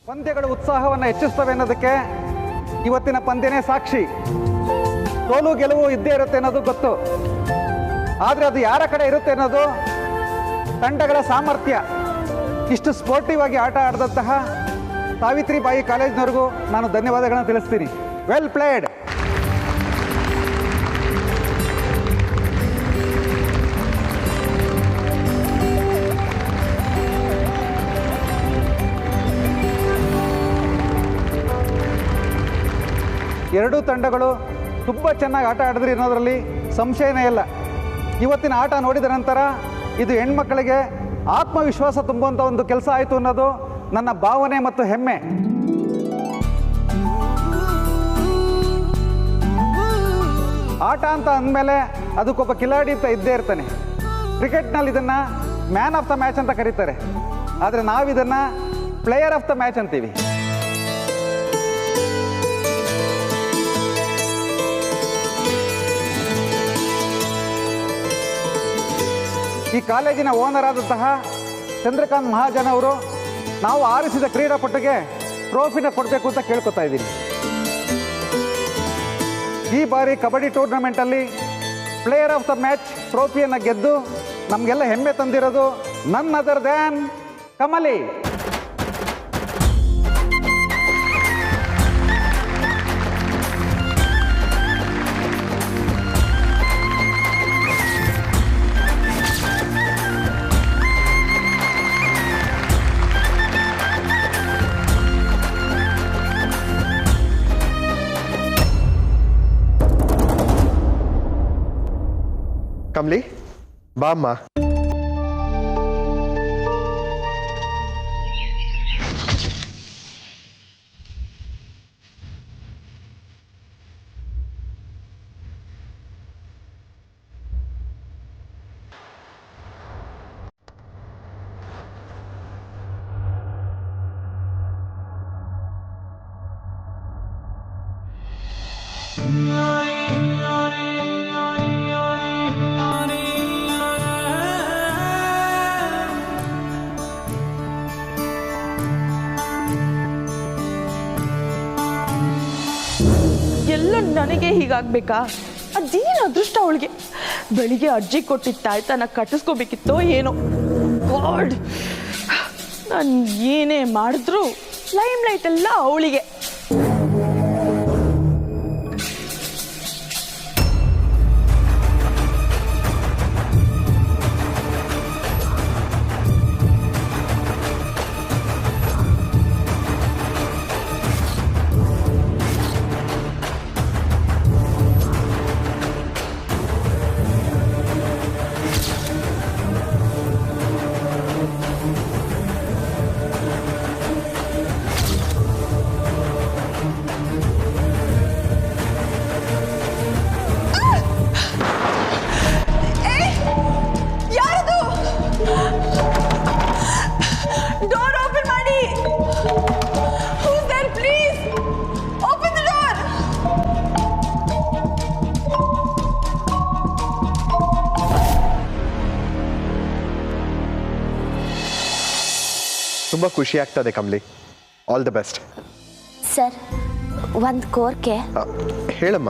ಪಂದ್ಯಗಳು ಉತ್ಸಾಹವನ್ನು ಹೆಚ್ಚಿಸ್ತವೆ ಅನ್ನೋದಕ್ಕೆ ಇವತ್ತಿನ ಪಂದ್ಯನೇ ಸಾಕ್ಷಿ. ಸೋಲು ಗೆಲುವು ಇದ್ದೇ ಇರುತ್ತೆ ಅನ್ನೋದು ಗೊತ್ತು, ಆದರೆ ಅದು ಯಾರ ಕಡೆ ಇರುತ್ತೆ ಅನ್ನೋದು ತಂಡಗಳ ಸಾಮರ್ಥ್ಯ. ಇಷ್ಟು ಸ್ಪೋರ್ಟಿವ್ ಆಗಿ ಆಟ ಆಡಿದಂತಹ ಸಾವಿತ್ರಿಬಾಯಿ ಕಾಲೇಜಿನವ್ರಿಗೂ ನಾನು ಧನ್ಯವಾದಗಳನ್ನು ತಿಳಿಸ್ತೀನಿ. Well played. ಎರಡೂ ತಂಡಗಳು ತುಂಬ ಚೆನ್ನಾಗಿ ಆಟ ಆಡಿದ್ರಿ ಅನ್ನೋದರಲ್ಲಿ ಸಂಶಯನೇ ಇಲ್ಲ. ಇವತ್ತಿನ ಆಟ ನೋಡಿದ ನಂತರ ಇದು ಹೆಣ್ಮಕ್ಕಳಿಗೆ ಆತ್ಮವಿಶ್ವಾಸ ತುಂಬುವಂಥ ಒಂದು ಕೆಲಸ ಆಯಿತು ಅನ್ನೋದು ನನ್ನ ಭಾವನೆ ಮತ್ತು ಹೆಮ್ಮೆ. ಆಟ ಅಂತ ಅಂದಮೇಲೆ ಅದಕ್ಕೊಬ್ಬ ಕಿಲಾಡಿ ಅಂತ ಇದ್ದೇ ಇರ್ತಾನೆ. ಕ್ರಿಕೆಟ್ನಲ್ಲಿ ಇದನ್ನು ಮ್ಯಾನ್ ಆಫ್ ದ ಮ್ಯಾಚ್ ಅಂತ ಕರೀತಾರೆ, ಆದರೆ ನಾವಿದನ್ನು ಪ್ಲೇಯರ್ ಆಫ್ ದ ಮ್ಯಾಚ್ ಅಂತೀವಿ. ಈ ಕಾಲೇಜಿನ ಓನರ್ ಆದಂತಹ ಚಂದ್ರಕಾಂತ್ ಮಹಾಜನ್ ಅವರು ನಾವು ಆರಿಸಿದ ಕ್ರೀಡಾಪಟುಗೆ ಟ್ರೋಫಿನ ಕೊಡಬೇಕು ಅಂತ ಕೇಳ್ಕೊತಾ ಇದ್ದೀನಿ. ಈ ಬಾರಿ ಕಬಡ್ಡಿ ಟೂರ್ನಮೆಂಟಲ್ಲಿ ಪ್ಲೇಯರ್ ಆಫ್ ದ ಮ್ಯಾಚ್ ಟ್ರೋಫಿಯನ್ನು ಗೆದ್ದು ನಮಗೆಲ್ಲ ಹೆಮ್ಮೆ ತಂದಿರೋದು ನನ್ ಅದರ್ ದ್ಯಾನ್ ಕಮಲಿ. ಕಮಲಿ ಬಾಮ್ಮ. ಎಲ್ಲ ನನಗೆ ಹೀಗಾಗ್ಬೇಕಾ? ಅದೇನು ಅದೃಷ್ಟ ಅವಳಿಗೆ. ಬೆಳಿಗ್ಗೆ ಅಜ್ಜಿ ಕೊಟ್ಟಿದ್ದ ತಾಯ್ತನ ಕಟ್ಟಿಸ್ಕೋಬೇಕಿತ್ತೋ ಏನೋ. ಗಾಡ್, ನಾನು ಏನೇ ಮಾಡಿದ್ರು ಲೈಮ್ ಲೈಟ್ ಎಲ್ಲ ಅವಳಿಗೆ. ತುಂಬ ಖುಷಿ ಆಗ್ತದೆ Kamali. All the best. Sir, ಒಂದು ಕೋರಿಕೆ. ಹೇಳಮ್ಮ.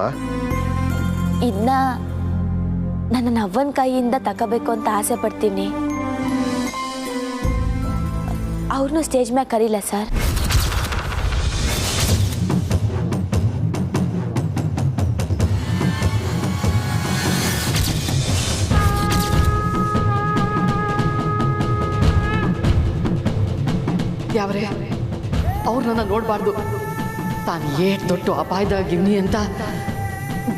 ಇದನ್ನ ನನ್ನ ಅವ್ವನ ಕೈಯಿಂದ ತಗೋಬೇಕು ಅಂತ ಆಸೆ ಪಡ್ತೀನಿ. ಅವ್ರನ್ನೂ ಸ್ಟೇಜ್ ಮ್ಯಾಗ ಕರೀಲ ಸರ್? ಯಾವ್ರೆ ಅವ್ರನ್ನ ನೋಡಬಾರ್ದು. ತಾನು ಏಟ್ ದೊಡ್ಡ ಅಪಾಯದಾಗಿವ್ನಿ ಅಂತ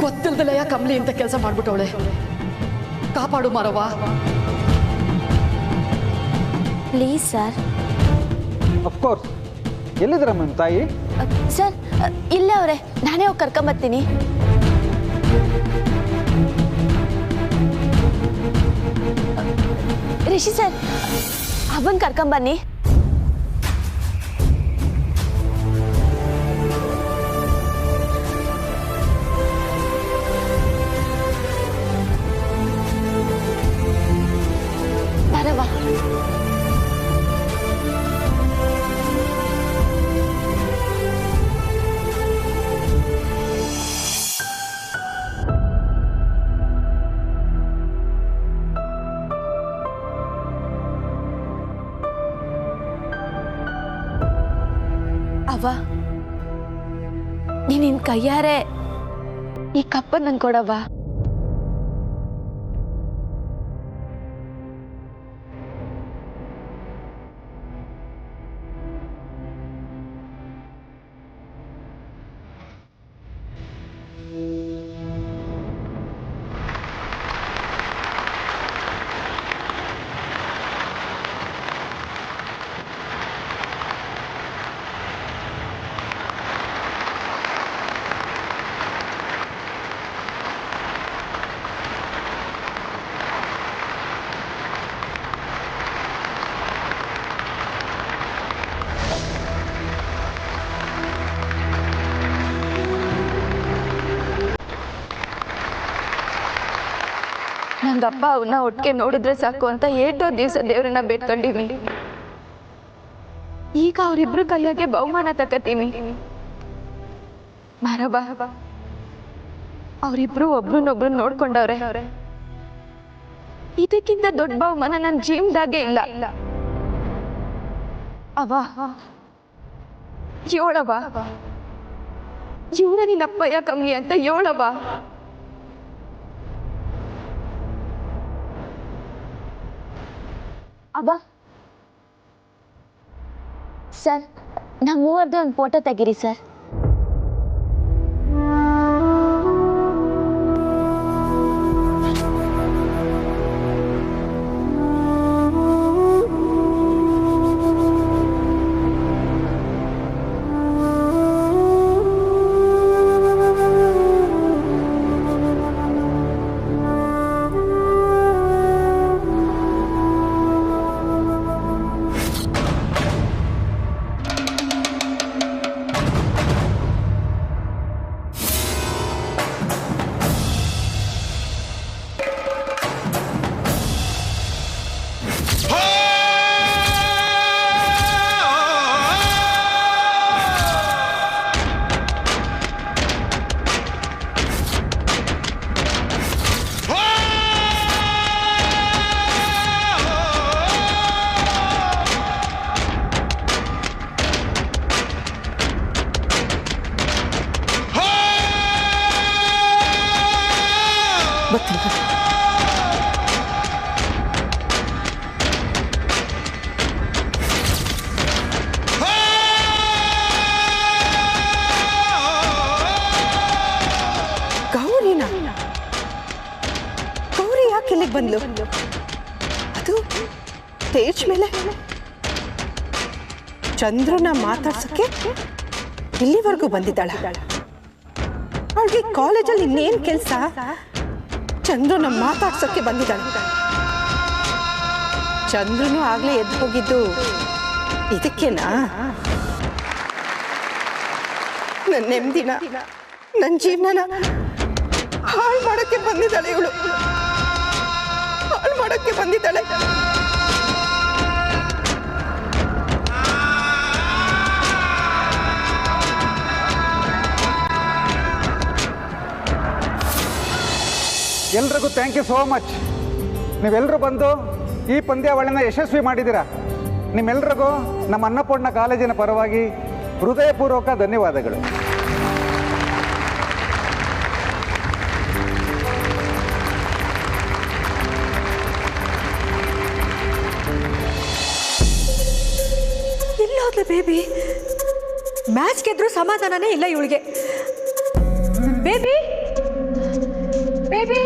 ಗೊತ್ತಿಲ್ದಲಯ್ಯ ಕಮಲಿ ಅಂತ ಕೆಲಸ ಮಾಡ್ಬಿಟ್ಟವಳೆ. ಕಾಪಾಡು ಮಾರವ್ವ. Please sir. ಅಫ್ಕೋರ್ಸ್. ಎಲ್ಲಿದ್ದೀರಮ್ಮ ನಿಮ್ಮ ತಾಯಿ? ಸರ್, ಇಲ್ಲೇ ಅವರೇ. ನಾನೇ ಹೋಗಿ ಕರ್ಕೊಂಬರ್ತೀನಿ. ರಿಷಿ ಸರ್, ಅವನ್ ಕರ್ಕೊಂಬನ್ನಿ. ಅವ್ವ ನಿನ್ ಕೈಯಾರೆ ಈ ಕಪ್ಪ ನನ್ ಕೊಡವ್ವ. ನಂಗಪ್ಪ ಅವನ್ನ ಒಟ್ಟಿಗೆ ನೋಡಿದ್ರೆ ಸಾಕು ಅಂತ ಏಟೋ ದಿವಸ ದೇವ್ರನ್ನ ಬೇಡ್ಕೊಂಡಿವಿ. ಈಗ ಅವ್ರಿಬ್ರು ಕೈಯಾಗೆ ಬಹುಮಾನ ತಕತೀನಿ. ಮಾರವ್ವ, ಅವರಿಬ್ರು ಒಬ್ರನ್ನೊಬ್ರು ನೋಡ್ಕೊಂಡವ್ರೆ. ಇದಕ್ಕಿಂತ ದೊಡ್ಡ ಬಹುಮಾನ ನನ್ನ ಜೀವನದಾಗೆ ಇಲ್ಲ. ಅವ್ವ ಯೋಳವ್ವ, ಇವ್ರ ನಿನ್ನಪ್ಪಯ್ಯ ಕಮ್ಮಿ ಅಂತ ಯೋಳವ್ವ. ಅಬ್ಬ ಸರ್, ನಮ್ಮ ಮೂವರ್ದು ಒಂದು ಫೋಟೋ ತೆಗೀರಿ ಸರ್. ಗೌರಿ ಯಾಕೆ ಇಲ್ಲಿಗೆ ಬಂದ್ಲು? ಅದು ಸ್ಟೇಜ್ ಮೇಲೆ ಚಂದ್ರನ ಮಾತಾಡ್ಸಕ್ಕೆ ಇಲ್ಲಿವರೆಗೂ ಬಂದಿದ್ದಾಳ. ಅವಳಿಗೆ ಕಾಲೇಜಲ್ಲಿ ಇನ್ನೇನು ಕೆಲಸ? ಚಂದ್ರನ ಮಾತಾಡ್ಸಕ್ಕೆ ಬಂದಿದ್ದಾಳೆ. ಚಂದ್ರನು ಆಗ್ಲೇ ಎದ್ದು ಹೋಗಿದ್ದು ಇದಕ್ಕೇನಾ? ನನ್ನ ನೆಮ್ಮದಿನ, ನನ್ನ ಜೀವನನ ಹಾಳು ಮಾಡೋಕ್ಕೆ ಬಂದಿದ್ದಾಳೆ ಇವಳು. ಹಾಳು ಮಾಡೋಕ್ಕೆ ಬಂದಿದ್ದಾಳೆ. ಎಲ್ರಿಗೂ ಥ್ಯಾಂಕ್ ಯು ಸೋ ಮಚ್. ನೀವೆಲ್ಲರೂ ಬಂದು ಈ ಪಂದ್ಯಾವಳಿನ ಯಶಸ್ವಿ ಮಾಡಿದ್ದೀರಾ. ನಿಮ್ಮೆಲ್ರಿಗೂ ನಮ್ಮ ಅನ್ನಪೂರ್ಣ ಕಾಲೇಜಿನ ಪರವಾಗಿ ಹೃದಯಪೂರ್ವಕ ಧನ್ಯವಾದಗಳು. ಎಲ್ಲೋದ್ಲ ಬೇಬಿ? ಮ್ಯಾಚ್ ಗೆದ್ರು ಸಮಾಧಾನನೇ ಇಲ್ಲ ಇವಳಿಗೆ. ಬೇಬಿ ಬೇಬಿ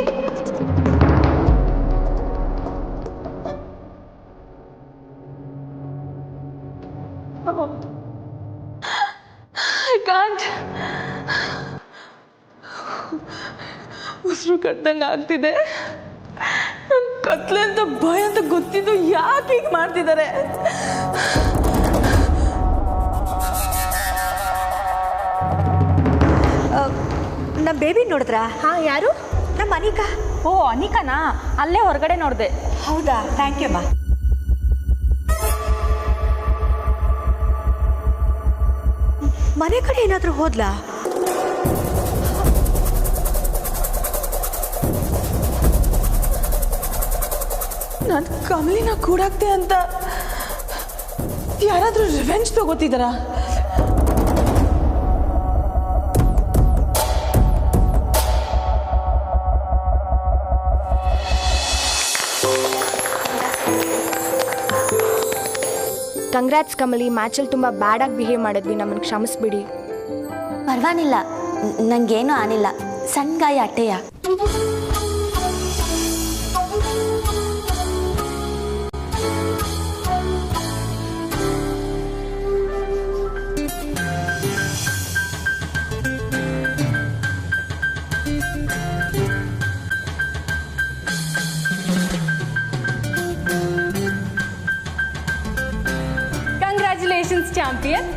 ಉಸಿರು ಕಟ್ಟಂಗೆ ಆಗ್ತಿದೆ. ಕತ್ಲೆ ಅಂತ ಭಯ ಅಂತ ಗೊತ್ತಿದ್ದು ಯಾಕೆ ಹೀಗೆ ಮಾಡ್ತಿದ್ದಾರೆ? ನಮ್ಮ ಬೇಬಿ ನೋಡಿದ್ರಾ? ಹಾಂ, ಯಾರು? ನಮ್ಮ ಅನಿಕಾ. ಓ, ಅನಿಕಾನಾ? ಅಲ್ಲೇ ಹೊರಗಡೆ ನೋಡಿದೆ. ಹೌದಾ? ಥ್ಯಾಂಕ್ ಯು ಅಮ್ಮ. ಮನೆ ಕಡೆ ಏನಾದರೂ ಹೋದ್ಲಾ? ನಾನು ಕಮಲಿನ ಕೂಡಾಕ್ತೆ ಅಂತ ಯಾರಾದರೂ ರಿವೆಂಜ್ ತಗೋತಿದ್ದಾರಾ? ಕಂಗ್ರಾಟ್ಸ್ ಕಮಲಿ, ಮ್ಯಾಚಲ್ಲಿ ತುಂಬ ಬ್ಯಾಡಾಗಿ ಬಿಹೇವ್ ಮಾಡಿದ್ವಿ, ನಮ್ಮನ್ನು ಕ್ಷಮಿಸ್ಬಿಡಿ. ಪರವಾಗಿಲ್ಲ, ನಂಗೇನು ಆನಿಲ್ಲ, ಸಣ್ಣ ಗಾಯ ಅಟ್ಟೆಯ. Congratulations champion.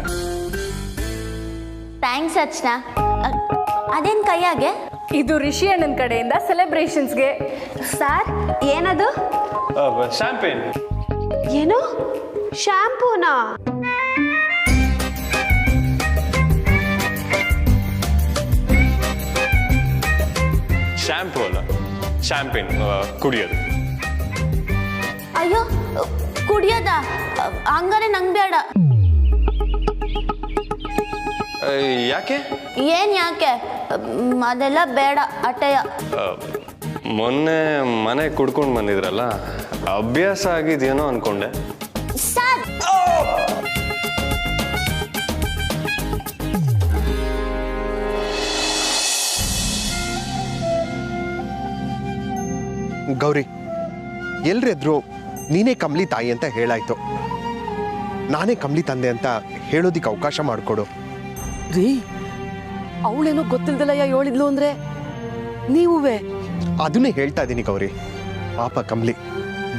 ಥ್ಯಾಂಕ್ಸ್ ಅರ್ಚನಾ. ಅದೇನು ಕೈಯಾಗೆ? ಇದು ರಿಷಿ ಅಣ್ಣನ ಕಡೆಯಿಂದ ಸೆಲೆಬ್ರೇಷನ್ಸ್ಗೆ. ಸರ್ ಏನದು? ಶಾಂಪೇನ್. ಏನು ಶಾಂಪೂನಾ? ಶಾಂಪೂ ಅಲ್ಲ, ಶಾಂಪೇನ್, ಕುಡಿಯೋದು. ಅಯ್ಯೋ, ಕುಡಿಯೋದ? ಹಂಗಾರೆ ನಂಗೆ ಬೇಡ. ಯಾಕೆ? ಏನ್ ಯಾಕೆ? ಅದೆಲ್ಲ ಬೇಡ ಅಟ್ಟೆಯ. ಮೊನ್ನೆ ಮನೆ ಕುಡ್ಕೊಂಡು ಬಂದಿದ್ರಲ್ಲ, ಅಭ್ಯಾಸ ಆಗಿದೆಯೇನೋ ಅನ್ಕೊಂಡೆ. ಸರ್, ಗೌರಿ, ಎಲ್ರೆದ್ರು ನೀನೇ ಕಮಲಿ ತಾಯಿ ಅಂತ ಹೇಳಾಯ್ತು. ನಾನೇ ಕಮಲಿ ತಂದೆ ಅಂತ ಹೇಳೋದಿಕ್ಕೆ ಅವಕಾಶ ಮಾಡಿಕೊಡು. ರೀ, ಅವಳೇನೋ ಗೊತ್ತಿಲ್ದಲಯ್ಯ ಹೇಳಿದ್ಲು ಅಂದ್ರೆ ನೀವುವೇ? ಅದನ್ನೇ ಹೇಳ್ತಾ ಇದ್ದೀನಿ ಗೌರಿ. ಪಾಪ ಕಮಲಿ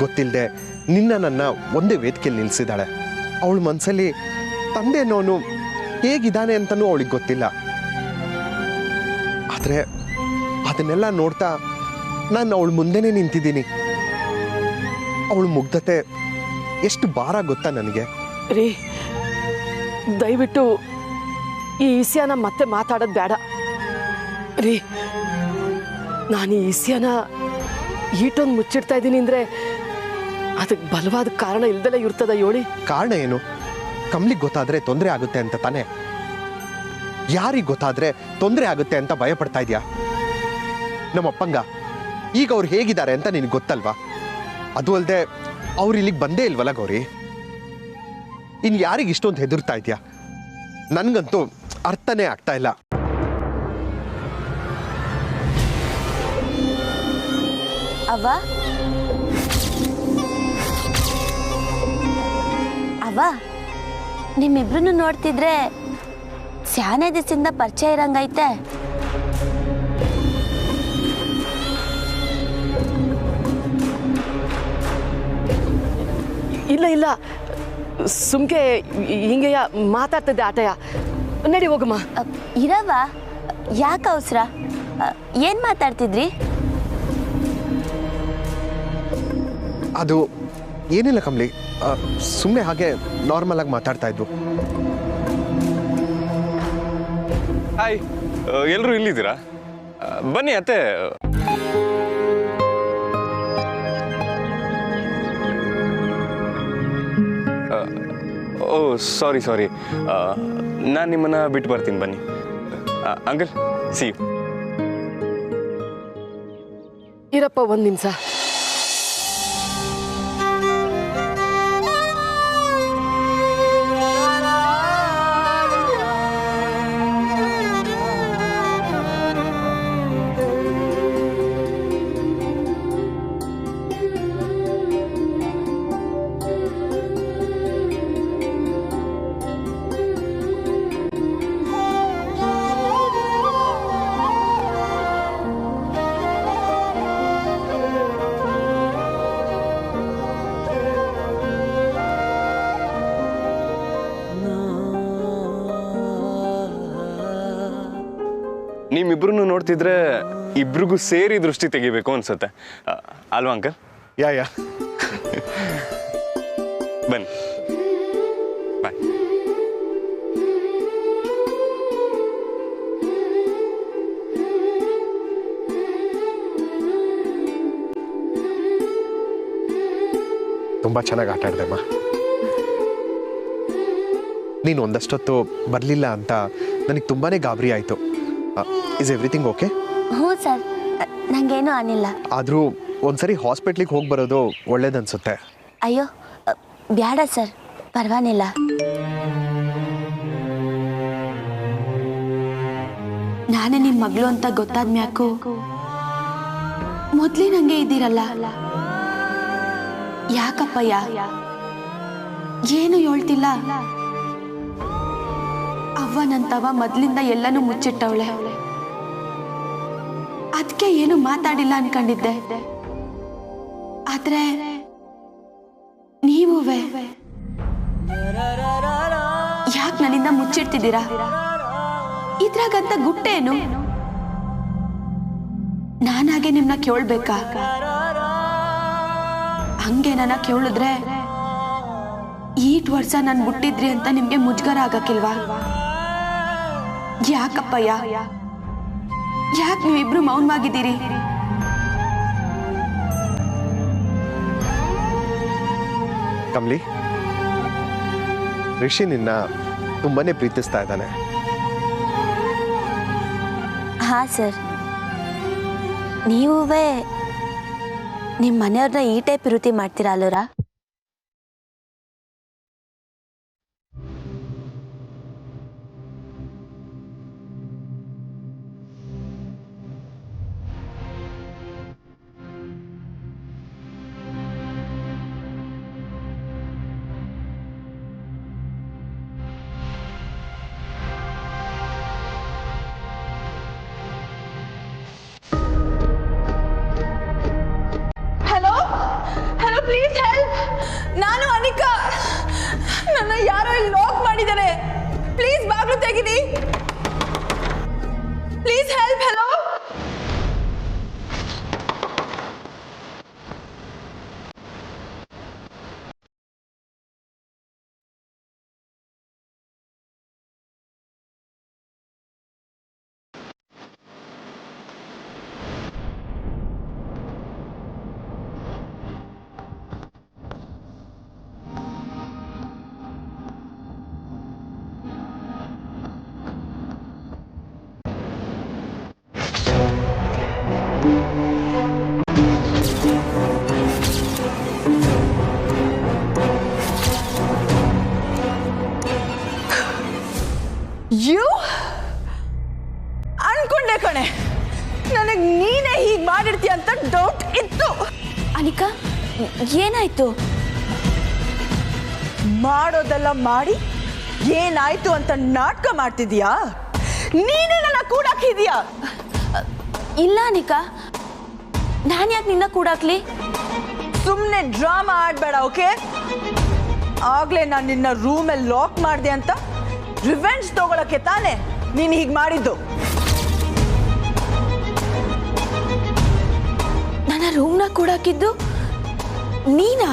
ಗೊತ್ತಿಲ್ಲದೆ ನನ್ನ ಒಂದೇ ವೇದಿಕೆಯಲ್ಲಿ ನಿಲ್ಲಿಸಿದಾಳೆ. ಅವಳ ಮನಸ್ಸಲ್ಲಿ ತಂದೆ ಅನ್ನೋನು ಹೇಗಿದ್ದಾನೆ ಅಂತನೂ ಅವಳಿಗೆ ಗೊತ್ತಿಲ್ಲ. ಆದರೆ ಅದನ್ನೆಲ್ಲ ನೋಡ್ತಾ ನಾನು ಅವಳ ಮುಂದೆನೇ ನಿಂತಿದ್ದೀನಿ. ಅವಳ ಮುಗ್ಧತೆ ಎಷ್ಟು ಭಾರ ಗೊತ್ತಾ ನನಗೆ. ರೀ, ದಯವಿಟ್ಟು ಈ ವಿಷಯನ ಮತ್ತೆ ಮಾತಾಡೋದು ಬೇಡ ರೀ. ನಾನು ಈ ವಿಷಯನ ಈಟೊಂದು ಮುಚ್ಚಿಡ್ತಾ ಇದ್ದೀನಿ ಅಂದರೆ ಅದಕ್ಕೆ ಬಲವಾದ ಕಾರಣ ಇಲ್ದಲೇ ಇರ್ತದ ಹೇಳಿ. ಕಾರಣ ಏನು? ಕಮಲಿಗೆ ಗೊತ್ತಾದ್ರೆ ತೊಂದರೆ ಆಗುತ್ತೆ ಅಂತ ತಾನೆ? ಯಾರಿಗೆ ಗೊತ್ತಾದ್ರೆ ತೊಂದರೆ ಆಗುತ್ತೆ ಅಂತ ಭಯ ಪಡ್ತಾ ಇದೆಯಾ? ನಮ್ಮಪ್ಪಂಗ ಈಗ ಅವ್ರು ಹೇಗಿದ್ದಾರೆ ಅಂತ ನಿನಗೆ ಗೊತ್ತಲ್ವಾ? ಅದು ಅಲ್ಲದೆ ಅವ್ರು ಇಲ್ಲಿಗೆ ಬಂದೇ ಇಲ್ವಲ್ಲ ಗೌರಿ. ಇನ್ನು ಯಾರಿಗೆ ಇಷ್ಟೊಂದು ಹೆದರ್ತಾ ಇದೆಯಾ? ನನಗಂತೂ ಅರ್ಥನೇ ಆಗ್ತಾ ಇಲ್ಲ. ಅವ್ವ ಅವ್ವ, ನಿಮ್ಮಿಬ್ರನ್ನು ನೋಡ್ತಿದ್ರೆ ಸ್ಯಾನೆ ದಿವಸದಿಂದ ಪರಿಚಯ ಇರಂಗೈತೆ. ಇಲ್ಲ ಇಲ್ಲ, ಸುಮ್ಕೆ ಹಿಂಗೆಯ ಮಾತಾಡ್ತಿದ್ದೆ ಆಟಯ. ನಡಿ ಹೋಗಮ್ಮ. ಇರವ, ಯಾಕೆ ಅವಸರ? ಏನು ಮಾತಾಡ್ತಿದ್ರಿ? ಅದು ಏನಿಲ್ಲ ಕಮಲಿ, ಸುಮ್ಮನೆ ಹಾಗೆ ನಾರ್ಮಲ್ ಆಗಿ ಮಾತಾಡ್ತಾ ಇದ್ವು. ಹಾಯ್, ಎಲ್ಲರೂ ಇಲ್ಲಿದ್ದೀರಾ? ಬನ್ನಿ ಅತ್ತೆ. ಓ ಸಾರಿ, ನಾನು ನಿಮ್ಮನ್ನು ಬಿಟ್ಟು ಬರ್ತೀನಿ, ಬನ್ನಿ. Uncle, see you. ಇರಪ್ಪ ಒಂದು ನಿಮಿಷ. ನಿಮ್ಮಿಬ್ರು ನೋಡ್ತಿದ್ರೆ ಇಬ್ರಿಗೂ ಸೇರಿ ದೃಷ್ಟಿ ತೆಗಿಬೇಕು ಅನ್ಸುತ್ತೆ ಅಲ್ವಾ ಅಂಕಲ್? ಯಾ ಬನ್ನಿ, ಬಾಯ್. ತುಂಬ ಚೆನ್ನಾಗಿ ಆಟ ಆಡ್ದೆಮ್ಮ. ನೀನು ಒಂದಷ್ಟೊತ್ತು ಬರಲಿಲ್ಲ ಅಂತ ನನಗೆ ತುಂಬಾ ಗಾಬರಿ ಆಯಿತು. Is everything okay? ಹ್ಞೂ ಸರ್, ನನಗೇನು ಆನಿಲ್ಲ. ಆದರೂ ಒಂದ್ಸರಿ ಹಾಸ್ಪಿಟ್ಲಿಗೆ ಹೋಗಿ ಬರೋದು ಒಳ್ಳೇದನ್ಸುತ್ತೆ. ಅಯ್ಯೋ, ಬ್ಯಾಡ ಸರ್, ಪರವಾಗಿಲ್ಲ. ನಾನೇ ನಿಮ್ಮ ಮಗಳು ಅಂತ ಗೊತ್ತಾದ್ಮ್ಯಾಕು ಮೊದ್ಲೇ ನಂಗೆ ಇದ್ದೀರಲ್ಲ, ಯಾಕಪ್ಪಯ್ಯ ಏನು ಹೇಳ್ತಿಲ್ಲ? ಅವ್ವನಂತವ ಮೊದ್ಲಿಂದ ಎಲ್ಲನೂ ಮುಚ್ಚಿಟ್ಟವಳೆ, ಅದಕ್ಕೆ ಏನು ಮಾತಾಡಿಲ್ಲ ಅನ್ಕೊಂಡಿದ್ದೆ. ಆದ್ರೆ ನೀವುವೆ ಯಾಕೆ ನನ್ನಿಂದ ಮುಚ್ಚಿಡ್ತಿದ್ದೀರಾ? ಇದ್ರಾಗಂತ ಗುಟ್ಟೇನು? ನಾನಾಗೆ ನಿಮ್ನ ಕೇಳ್ಬೇಕಾ? ಹಂಗೆ ನನ್ನ ಕೇಳಿದ್ರೆ ಈಟ್ ವರ್ಷ ನಾನು ಬಿಟ್ಟಿದ್ರಿ ಅಂತ ನಿಮ್ಗೆ ಮುಜುಗರ ಆಗಕ್ಕಿಲ್ವಾ? ಯಾಕಪ್ಪಯ್ಯ, ಯಾಕೆ ನೀವಿಬ್ರು ಮೌನವಾಗಿದ್ದೀರಿ? ಕಮಲಿ, ರಿಷಿ ನಿನ್ನ ತುಂಬಾನೇ ಪ್ರೀತಿಸ್ತಾ ಇದ್ದಾನೆ. ಹಾ ಸರ್, ನೀವೇ ನಿಮ್ಮ ಮನೆಯವ್ರನ್ನ ಈ ಟೈಪ್ ಪ್ರೀತಿ ಮಾಡ್ತೀರಾ ಅಲ್ಲೋರ? Please help. ನಾನು ಅನಿಕಾ. ನನ್ನ ಯಾರೋ ಇಲ್ಲಿ ಲಾಕ್ ಮಾಡಿದ್ದಾರೆ. ಪ್ಲೀಸ್ ಬಾಗ್ಲು ತೆಗೀರಿ. Please help. ಹೆಲೋ. ಅನ್ಕೊಂಡೆ ಕಣೆ, ನನಗೆ ನೀನೇ ಹೀಗೆ ಮಾಡಿರ್ತೀಯ ಅಂತ ಡೌಟ್ ಇತ್ತು. ಅನಿಕಾ, ಏನಾಯ್ತು? ಮಾಡೋದೆಲ್ಲ ಮಾಡಿ ಏನಾಯ್ತು ಅಂತ ನಾಟಕ ಮಾಡ್ತಿದ್ಯಾ? ನೀನೇ ನನ್ನ ಕೂಡಾಕಿದ್ಯಾ? ಇಲ್ಲ ಅನಿಕಾ, ನಾನು ಯಾಕೆ ನಿನ್ನ ಕೂಡಾಕ್ಲಿ? ಸುಮ್ಮನೆ ಡ್ರಾಮಾ ಆಡ್ಬೇಡ, ಓಕೆ? ಆಗ್ಲೇ ನಾನು ನಿನ್ನ ರೂಮಲ್ಲಿ ಲಾಕ್ ಮಾಡಿದೆ ಅಂತ ರಿವೆಂಜ್ ತಗೊಳಕ್ಕೆ ತಾನೆ ನೀನು ಹೀಗೆ ಮಾಡಿದ್ದು. ನನ್ನ ರೂಮ್ನ ಕೂಡಾಕಿದ್ದು ನೀನಾ?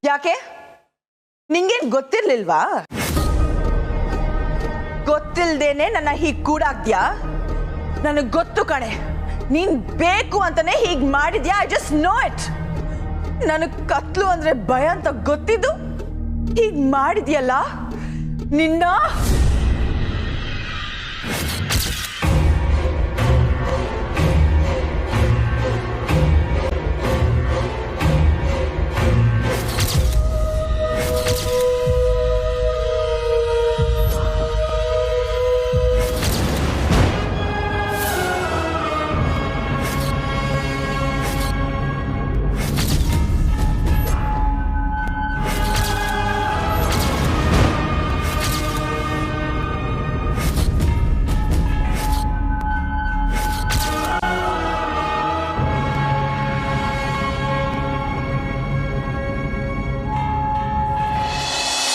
ಯಾಕೆ, ನಿಂಗೇನ್ ಗೊತ್ತಿರ್ಲಿಲ್ವಾ? ಗೊತ್ತಿಲ್ದೇನೆ ನನ್ನ ಹೀಗ್ ಕೂಡಾಕ್ದ್ಯಾ? ನನಗ್ ಗೊತ್ತು ಕಣೆ, ನೀನ್ ಬೇಕು ಅಂತಾನೆ ಹೀಗ್ ಮಾಡಿದ್ಯಾ. I just know it. ನನಗ್ ಕತ್ಲು ಅಂದ್ರೆ ಭಯ ಅಂತ ಗೊತ್ತಿದ್ದು ಹೀಗ್ ಮಾಡಿದ್ಯಲ್ಲ ನಿನ್ನ.